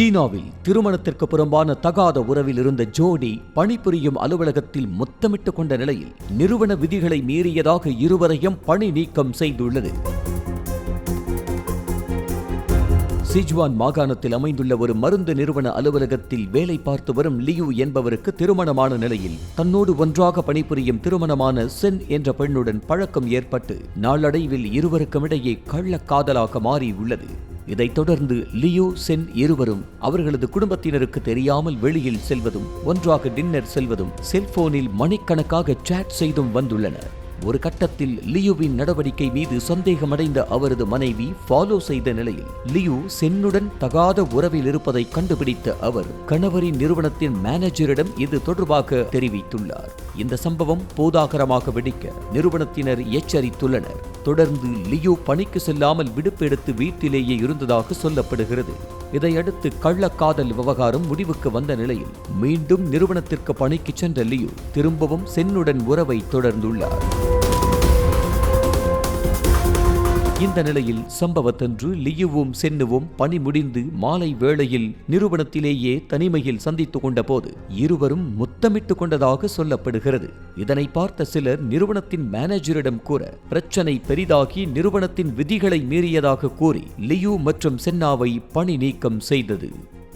சீனாவில் திருமணத்திற்கு புறம்பான தகாத உறவில் இருந்த ஜோடி பணிபுரியும் அலுவலகத்தில் முத்தமிட்டுக் கொண்ட நிலையில் நிறுவன விதிகளை மீறியதாக இருவரையும் பணி நீக்கம் செய்துள்ளது. சிஜுவான் மாகாணத்தில் அமைந்துள்ள ஒரு மருந்து நிறுவன அலுவலகத்தில் வேலை பார்த்து வரும் லியூ என்பவருக்கு திருமணமான நிலையில் தன்னோடு ஒன்றாக பணிபுரியும் திருமணமான சென் என்ற பெண்ணுடன் பழக்கம் ஏற்பட்டு நாளடைவில் இருவருக்கும் இடையே கள்ளக்காதலாக மாறியுள்ளது. இதைத் தொடர்ந்து லியூ சென் இருவரும் அவர்களது குடும்பத்தினருக்கு தெரியாமல் வெளியில் செல்வதும் ஒன்றாக டின்னர் செல்வதும் செல்போனில் மணிக்கணக்காக சாட் செய்தும் வந்துள்ளனர். ஒரு கட்டத்தில் லியூவின் நடவடிக்கை மீது சந்தேகமடைந்த அவரது மனைவி ஃபாலோ செய்த நிலையில் லியூ சென்னுடன் தகாத உறவில் இருப்பதை கண்டுபிடித்த அவர் கணவரின் நிறுவனத்தின் மேனேஜரிடம் இது தொடர்பாக தெரிவித்துள்ளார். இந்த சம்பவம் பூதாகரமாக வெடிக்க நிறுவனத்தினர் எச்சரித்துள்ளனர். தொடர்ந்து லியூ பணிக்கு செல்லாமல் விடுப்பு எடுத்து வீட்டிலேயே இருந்ததாக சொல்லப்படுகிறது. இதையடுத்து கள்ளக்காதல் விவகாரம் முடிவுக்கு வந்த நிலையில் மீண்டும் நிறுவனத்திற்கு பணிக்கு சென்ற லியூ திரும்பவும் சென்னுடன் உறவை தொடர்ந்துள்ளார். இந்த நிலையில் சம்பவத்தன்று லியுவும் சென்னுவும் பணி முடிந்து மாலை வேளையில் நிறுவனத்திலேயே தனிமையில் சந்தித்துக் கொண்ட போது இருவரும் முத்தமிட்டுக் கொண்டதாக சொல்லப்படுகிறது. இதனை பார்த்த சிலர் நிறுவனத்தின் மேனேஜரிடம் கூற பிரச்சனை பெரிதாகி நிறுவனத்தின் விதிகளை மீறியதாக கூறி லியூ மற்றும் சென்னாவை பணி நீக்கம் செய்தது.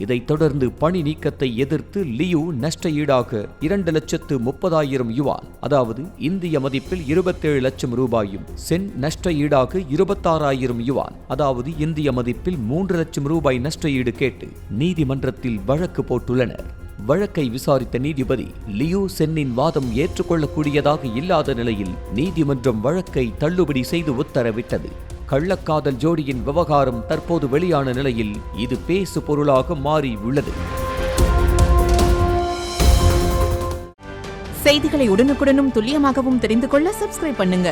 இதைத் தொடர்ந்து பணி நீக்கத்தை எதிர்த்து லியூ நஷ்ட ஈடாக 2,30,000 யுவான், அதாவது இந்திய மதிப்பில் 27 லட்சம் ரூபாயும், சென் நஷ்ட ஈடாக 26,000 யுவான், அதாவது இந்திய மதிப்பில் 3 லட்சம் ரூபாய் நஷ்ட ஈடு கேட்டு நீதிமன்றத்தில் வழக்கு போட்டுள்ளனர். வழக்கை விசாரித்த நீதிபதி லியூ சென்னின் வாதம் ஏற்றுக்கொள்ளக்கூடியதாக இல்லாத நிலையில் நீதிமன்றம் வழக்கை தள்ளுபடி செய்து உத்தரவிட்டது. கள்ளக்காதல் ஜோடியின் விவகாரம் தற்போது வெளியான நிலையில் இது பேசு பொருளாக மாறி உள்ளது. செய்திகளை உடனுக்குடனும் துல்லியமாகவும் தெரிந்து கொள்ள சப்ஸ்கிரைப் பண்ணுங்க.